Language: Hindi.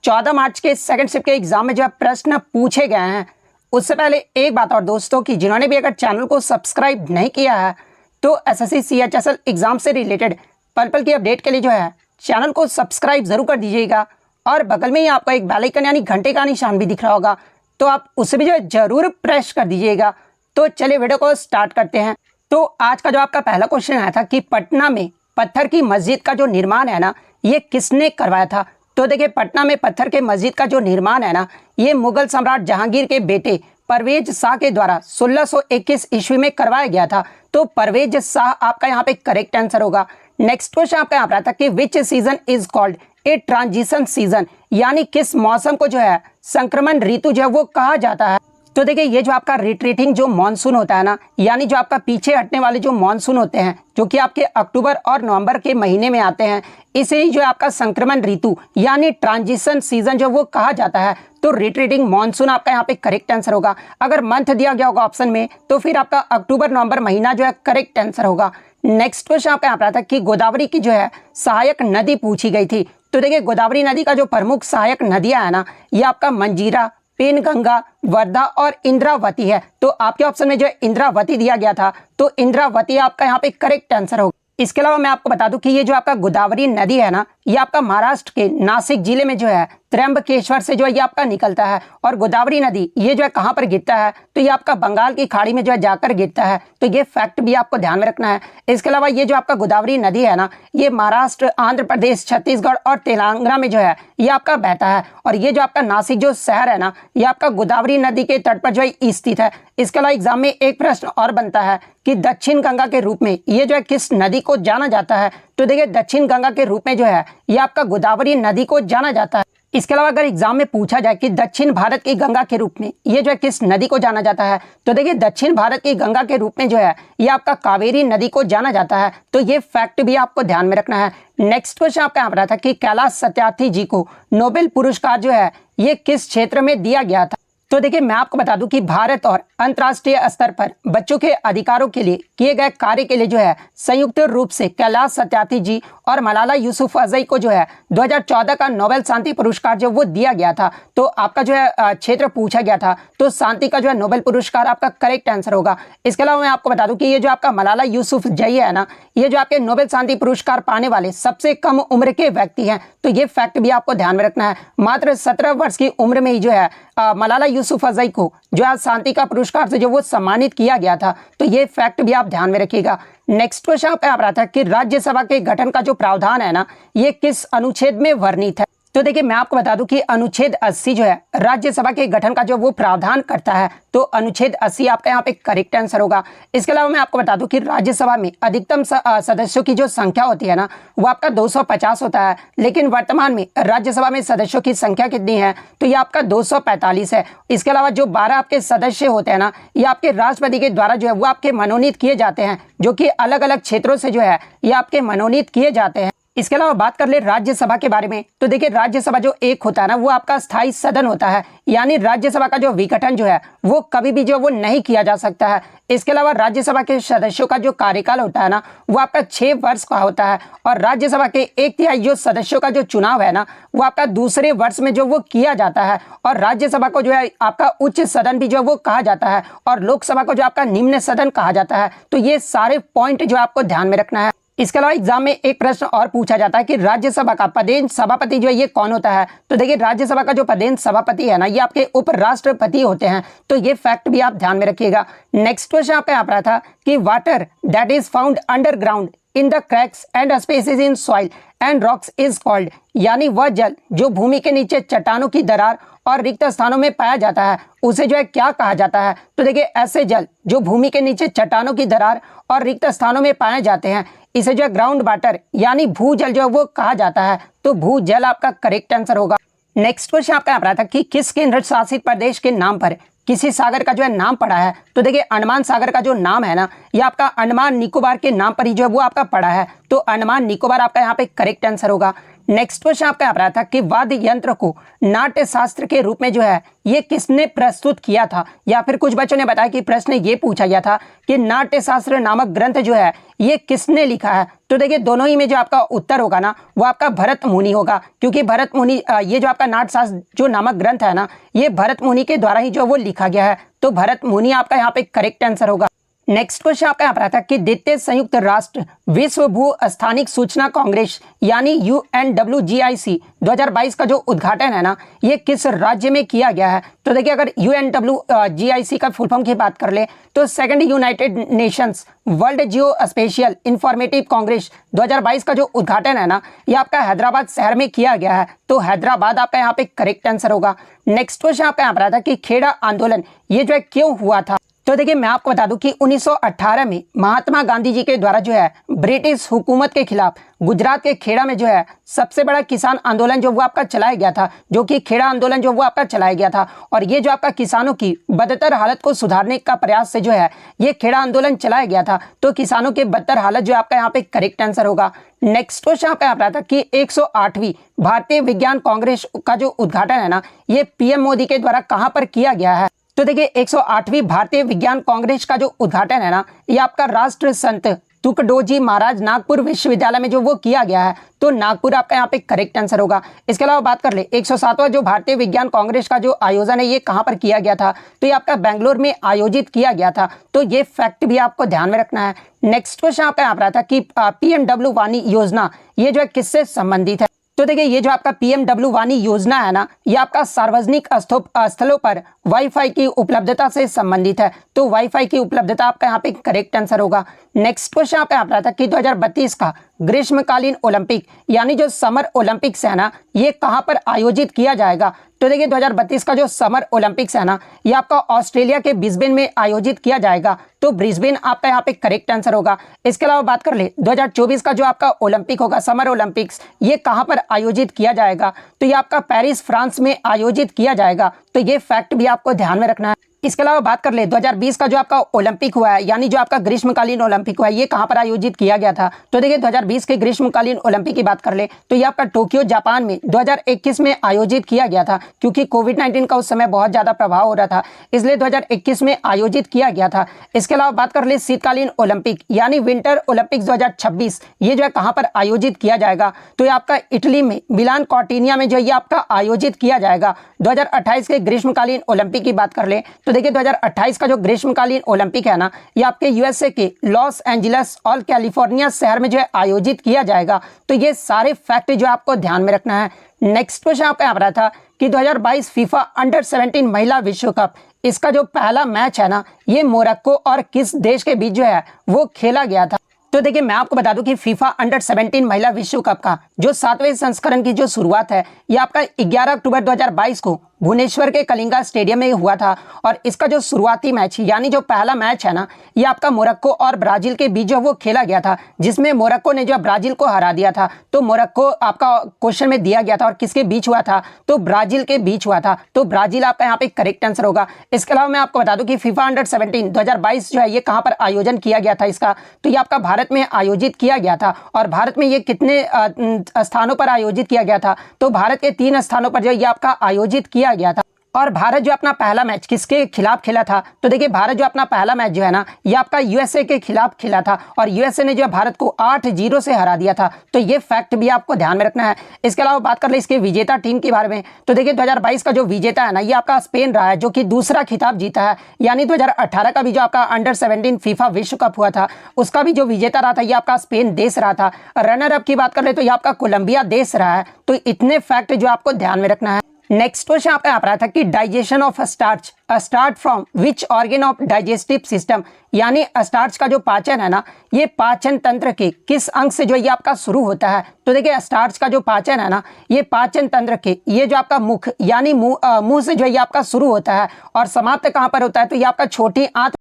14 मार्च के सेकंड शिफ्ट के एग्जाम में जो प्रश्न पूछे गए हैं, उससे पहले एक बात और दोस्तों कि जिन्होंने भी अगर चैनल को सब्सक्राइब नहीं किया है तो एसएससी सीएचएसएल एग्जाम से रिलेटेड पल पल की अपडेट के लिए जो है चैनल को सब्सक्राइब जरूर कर दीजिएगा और बगल में ही आपको एक बेल आइकन यानी घंटे का निशान भी दिख रहा होगा, तो आप उसे भी जो है जरूर प्रेस कर दीजिएगा। तो चलिए वीडियो को स्टार्ट करते हैं। तो आज का जो आपका पहला क्वेश्चन आया था कि पटना में पत्थर की मस्जिद का जो निर्माण है ना, ये किसने करवाया था। तो देखिए, पटना में पत्थर के मस्जिद का जो निर्माण है ना, ये मुगल सम्राट जहांगीर के बेटे परवेज शाह के द्वारा 1621 ईस्वी में करवाया गया था। तो परवेज शाह आपका यहाँ पे करेक्ट आंसर होगा। नेक्स्ट क्वेश्चन आपका यहाँ पर आता है कि विच season is called a transition season, यानी किस मौसम को जो है संक्रमण ऋतु जो है वो कहा जाता है। तो देखिए, ये जो आपका रिट्रीटिंग जो मानसून होता है ना, यानी जो आपका पीछे हटने वाले जो मानसून होते हैं जो कि आपके अक्टूबर और नवंबर के महीने में आते हैं, इसे ही जो है आपका संक्रमण ऋतु यानी ट्रांजिशन सीजन जो वो कहा जाता है। तो रिट्रीटिंग मानसून आपका यहाँ पे करेक्ट आंसर होगा। अगर मंथ दिया गया होगा ऑप्शन में तो फिर आपका अक्टूबर नवंबर महीना जो है करेक्ट आंसर होगा। नेक्स्ट क्वेश्चन आपका यहाँ पर आता है कि गोदावरी की जो है सहायक नदी पूछी गई थी। तो देखिए, गोदावरी नदी का जो प्रमुख सहायक नदियां है ना, ये आपका मंजीरा, पेनगंगा, वर्धा और इंद्रावती है। तो आपके ऑप्शन में जो है इंद्रावती दिया गया था, तो इंद्रावती आपका यहाँ पे करेक्ट आंसर होगा। इसके अलावा मैं आपको बता दूं कि ये जो आपका गोदावरी नदी है ना, ये आपका महाराष्ट्र के नासिक जिले में जो है त्र्यंबकेश्वर से जो है ये आपका निकलता है। और गोदावरी नदी ये जो है कहाँ पर गिरता है, तो ये आपका बंगाल की खाड़ी में जो है जाकर गिरता है। तो ये फैक्ट भी आपको ध्यान में रखना है। इसके अलावा ये जो आपका गोदावरी नदी है ना, ये महाराष्ट्र, आंध्र प्रदेश, छत्तीसगढ़ और तेलंगाना में जो है ये आपका बहता है। और ये जो आपका नासिक जो शहर है ना, ये आपका गोदावरी नदी के तट पर जो है स्थित है। इसके अलावा एग्जाम में एक प्रश्न और बनता है कि दक्षिण गंगा के रूप में ये जो है किस नदी को जाना जाता है। तो देखिए, दक्षिण गंगा के रूप में जो है ये आपका गोदावरी नदी को जाना जाता है। इसके अलावा अगर एग्जाम में पूछा जाए कि दक्षिण भारत की गंगा के रूप में ये जो है किस नदी को जाना जाता है, तो देखिए दक्षिण भारत की गंगा के रूप में जो है ये आपका कावेरी नदी को जाना जाता है। तो ये फैक्ट भी आपको ध्यान में रखना है। नेक्स्ट क्वेश्चन आपका यहाँ पर था कि कैलाश सत्यार्थी जी को नोबेल पुरस्कार जो है ये किस क्षेत्र में दिया गया था। तो देखिए, मैं आपको बता दूं कि भारत और अंतर्राष्ट्रीय स्तर पर बच्चों के अधिकारों के लिए किए गए कार्य के लिए जो है संयुक्त रूप से कैलाश सत्यार्थी जी और मलाला यूसुफजई को जो है 2014 का नोबेल शांति पुरस्कार जो वो दिया गया था। तो आपका जो है क्षेत्र पूछा गया था, तो शांति का जो है नोबेल पुरस्कार आपका करेक्ट आंसर होगा। इसके अलावा मैं आपको बता दूं कि ये जो आपका मलाला यूसुफजई है ना, ये जो आपके नोबेल शांति पुरस्कार पाने वाले सबसे कम उम्र के व्यक्ति हैं। तो ये फैक्ट भी आपको ध्यान में रखना है। मात्र 17 वर्ष की उम्र में ही जो है मलाला यूसुफजई को जो है शांति का पुरस्कार से जो वो सम्मानित किया गया था। तो ये फैक्ट भी आप ध्यान में रखिएगा। नेक्स्ट क्वेश्चन आपका यहाँ पर आता है कि राज्यसभा के गठन का जो प्रावधान है ना, ये किस अनुच्छेद में वर्णित है। तो देखिए, मैं आपको बता दूं कि अनुच्छेद 80 जो है राज्यसभा के गठन का जो वो प्रावधान करता है। तो अनुच्छेद 80 आपका यहाँ पे करेक्ट आंसर होगा। इसके अलावा मैं आपको बता दूं कि राज्यसभा में अधिकतम सदस्यों की जो संख्या होती है ना, वो आपका 250 होता है। लेकिन वर्तमान में राज्यसभा में सदस्यों की संख्या कितनी है, तो ये आपका 245 है। इसके अलावा जो 12 आपके सदस्य होते हैं ना, ये आपके राष्ट्रपति के द्वारा जो है वो आपके मनोनीत किए जाते हैं, जो कि अलग अलग क्षेत्रों से जो है ये आपके मनोनीत किए जाते हैं। इसके अलावा बात कर ले राज्यसभा के बारे में, तो देखिए राज्यसभा जो एक होता है ना, वो आपका स्थायी सदन होता है। यानी राज्यसभा का जो विघटन जो है वो कभी भी जो वो नहीं किया जा सकता है। इसके अलावा राज्यसभा के सदस्यों का जो कार्यकाल होता है ना, वो आपका 6 वर्ष का होता है। और राज्यसभा के 1/3 जो सदस्यों का जो चुनाव है ना, वो आपका दूसरे वर्ष में जो वो किया जाता है। और राज्यसभा को जो है आपका उच्च सदन भी जो वो कहा जाता है, और लोकसभा को जो आपका निम्न सदन कहा जाता है। तो ये सारे पॉइंट जो आपको ध्यान में रखना है। इसके अलावा एग्जाम में एक प्रश्न और पूछा जाता है कि राज्यसभा का पदेन सभापति जो है ये कौन होता है। तो देखिए, राज्यसभा का जो पदेन सभापति है ना, ये आपके उपराष्ट्रपति होते हैं। तो ये फैक्ट भी आप ध्यान में रखिएगा। नेक्स्ट क्वेश्चन आपका यहाँ पर था कि water that is found underground in the cracks and spaces in soil and rocks is called, यानी वह जल जो भूमि के नीचे चट्टानों की दरार और रिक्त स्थानों में पाया जाता है, उसे जो है क्या कहा जाता है। तो देखिए, ऐसे जल जो भूमि के नीचे चट्टानों की दरार और रिक्त स्थानों में पाए जाते हैं, इसे जो है ग्राउंड वाटर यानी भूजल जो है वो कहा जाता है। तो भूजल आपका करेक्ट आंसर होगा। नेक्स्ट क्वेश्चन आपका यहाँ पर था कि किस केंद्र शासित प्रदेश के नाम पर किसी सागर का जो है नाम पड़ा है। तो देखिए, अंडमान सागर का जो नाम है ना, ये आपका अंडमान निकोबार के नाम पर ही जो है वो आपका पड़ा है। तो अंडमान निकोबार आपका यहाँ पे करेक्ट आंसर होगा। नेक्स्ट क्वेश्चन आपका यहाँ पर आया था कि वाद्य यंत्र को नाट्य शास्त्र के रूप में जो है ये किसने प्रस्तुत किया था, या फिर कुछ बच्चों ने बताया कि प्रश्न ये पूछा गया था कि नाट्य शास्त्र नामक ग्रंथ जो है ये किसने लिखा है। तो देखिए दोनों ही में जो आपका उत्तर होगा ना वो आपका भरत मुनि होगा, क्योंकि भरत मुनि ये जो आपका नाट्य शास्त्र जो नामक ग्रंथ है ना ये भरत मुनि के द्वारा ही जो वो लिखा गया है। तो भरत मुनि आपका यहाँ पे करेक्ट आंसर होगा। नेक्स्ट क्वेश्चन आपका यहाँ पर आता है कि द्वितीय संयुक्त राष्ट्र विश्व भू स्थानिक सूचना कांग्रेस यानी UNWGIC 2022 का जो उद्घाटन है ना ये किस राज्य में किया गया है। तो देखिए अगर UNWGIC का फुल फॉर्म की बात कर ले तो सेकंड यूनाइटेड नेशंस वर्ल्ड जियो स्पेशियल इंफॉर्मेटिव कांग्रेस 2022 का जो उद्घाटन है ना ये आपका हैदराबाद शहर में किया गया है। तो हैदराबाद आपका यहाँ पे करेक्ट आंसर होगा। नेक्स्ट क्वेश्चन आपका यहाँ पर आता है कि खेड़ा आंदोलन ये जो है क्यों हुआ था। तो देखिए मैं आपको बता दूं कि 1918 में महात्मा गांधी जी के द्वारा जो है ब्रिटिश हुकूमत के खिलाफ गुजरात के खेड़ा में जो है सबसे बड़ा किसान आंदोलन जो वो आपका चलाया गया था, जो कि खेड़ा आंदोलन जो वो आपका चलाया गया था। और ये जो आपका किसानों की बदतर हालत को सुधारने का प्रयास से जो है ये खेड़ा आंदोलन चलाया गया था। तो किसानों की बदतर हालत जो आपका यहाँ पे करेक्ट आंसर होगा। नेक्स्ट क्वेश्चन आपका यहाँ था कि 108वीं भारतीय विज्ञान कांग्रेस का जो उद्घाटन है ना ये PM मोदी के द्वारा कहाँ पर किया गया है। तो देखिए 108वीं भारतीय विज्ञान कांग्रेस का जो उद्घाटन है ना ये आपका राष्ट्र संत तुकडोजी महाराज नागपुर विश्वविद्यालय में जो वो किया गया है। तो नागपुर आपका यहाँ पे करेक्ट आंसर होगा। इसके अलावा बात कर ले 107वां जो भारतीय विज्ञान कांग्रेस का जो आयोजन है ये कहाँ पर किया गया था। तो ये आपका बेंगलोर में आयोजित किया गया था। तो ये फैक्ट भी आपको ध्यान में रखना है। नेक्स्ट क्वेश्चन आपका यहाँ पर आता कि PMW वाणी योजना ये जो है किससे संबंधित है। तो देखिए ये जो आपका PMW वाणी योजना है ना ये आपका सार्वजनिक स्थलों पर वाईफाई की उपलब्धता से संबंधित है। तो वाईफाई की उपलब्धता आपका यहाँ पे करेक्ट आंसर होगा। नेक्स्ट क्वेश्चन आपका यहाँ था कि 2032 का ग्रीष्मकालीन ओलंपिक यानी जो समर ओलंपिक्स है ना ये कहाँ पर आयोजित किया जाएगा। तो देखिए 2032 का जो समर ओलंपिक्स है ना ये आपका ऑस्ट्रेलिया के ब्रिस्बेन में आयोजित किया जाएगा। तो ब्रिस्बेन आपका यहाँ पे करेक्ट आंसर होगा। इसके अलावा बात कर ले 2024 का जो आपका ओलंपिक होगा समर ओलंपिक्स ये कहाँ पर आयोजित किया जाएगा। तो ये आपका पेरिस फ्रांस में आयोजित किया जाएगा। तो ये फैक्ट भी आपको ध्यान में रखना है। इसके अलावा बात कर ले 2020 का जो आपका ओलंपिक हुआ है यानी जो आपका ग्रीष्मकालीन ओलंपिक हुआ है ये कहाँ पर आयोजित किया गया था। तो देखिए 2020 के ग्रीष्मकालीन ओलंपिक की बात कर ले तो ये आपका टोक्यो जापान में 2021 में आयोजित किया गया था, क्योंकि कोविड-19 का उस समय बहुत ज्यादा प्रभाव हो रहा था इसलिए 2021 में आयोजित किया गया था। इसके अलावा बात कर ले शीतकालीन ओलंपिक यानी विंटर ओलंपिक्स 2026 ये जो है कहाँ पर आयोजित किया जाएगा। तो ये आपका इटली में मिलान कॉर्टिनिया में जो ये आपका आयोजित किया जाएगा। 2028 के ग्रीष्मकालीन ओलंपिक की बात कर ले तो देखिए 2028 का जो ग्रीष्मकालीन ओलंपिक है ना ये आपके USA के लॉस एंजलिस और कैलिफोर्निया शहर में जो है आयोजित किया जाएगा। तो ये सारे फैक्ट जो आपको ध्यान में रखना है। नेक्स्ट क्वेश्चन आपका यहाँ पर था कि 2022 फीफा अंडर 17 महिला विश्व कप इसका जो पहला मैच है ना ये मोरक्को और किस देश के बीच जो है वो खेला गया था। तो देखिए मैं आपको बता दूं कि फीफा अंडर 17 महिला विश्व कप का जो 7वें संस्करण की जो शुरुआत है ये आपका 11 अक्टूबर 2022 को भुवनेश्वर के कलिंगा स्टेडियम में हुआ था। और इसका जो शुरुआती मैच यानी जो पहला मैच है ना ये आपका मोरक्को और ब्राजील के बीच जो वो खेला गया था, जिसमें मोरक्को ने जो ब्राजील को हरा दिया था। तो मोरक्को आपका क्वेश्चन में दिया गया था और किसके बीच हुआ था तो ब्राजील के बीच हुआ था। तो ब्राजील आपका यहाँ पे करेक्ट आंसर होगा। इसके अलावा मैं आपको बता दूं कि फीफा अंडर 17 2022 जो है ये कहाँ पर आयोजन किया गया था इसका। तो ये आपका भारत में आयोजित किया गया था। और भारत में ये कितने स्थानों पर आयोजित किया गया था तो भारत के 3 स्थानों पर जो ये आपका आयोजित किया गया था। और भारत जो अपना पहला मैच किसके खिलाफ खेला था तो देखिए भारत जो अपना पहला मैच जो है ना ये आपका USA के खिलाफ खेला था और USA ने जो है भारत को 8-0 से हरा दिया था। तो ये फैक्ट भी आपको ध्यान में रखना है। इसके अलावा बात कर ले इसके विजेता टीम के बारे में तो देखिए 2022 का जो विजेता है ना ये आपका स्पेन रहा है, जो कि दूसरा खिताब जीता है। यानी 2018 का भी जो आपका अंडर 17 फीफा विश्व कप हुआ था उसका भी जो विजेता रहा था ये आपका स्पेन देश रहा था। रनर अप की बात कर ले तो ये आपका कोलंबिया देश रहा है। तो इतने फैक्ट जो आपको ध्यान में रखना है। नेक्स्ट क्वेश्चन आपका यहाँ पर था कि digestion of starch start from which organ of digestive system यानी स्टार्च का जो पाचन है ना ये पाचन तंत्र के किस अंग से जो ये आपका शुरू होता है। तो देखिए स्टार्च का जो पाचन है ना ये पाचन तंत्र के ये जो आपका मुख यानी मुंह से जो ये आपका शुरू होता है और समाप्त कहाँ पर होता है तो ये आपका छोटी आंत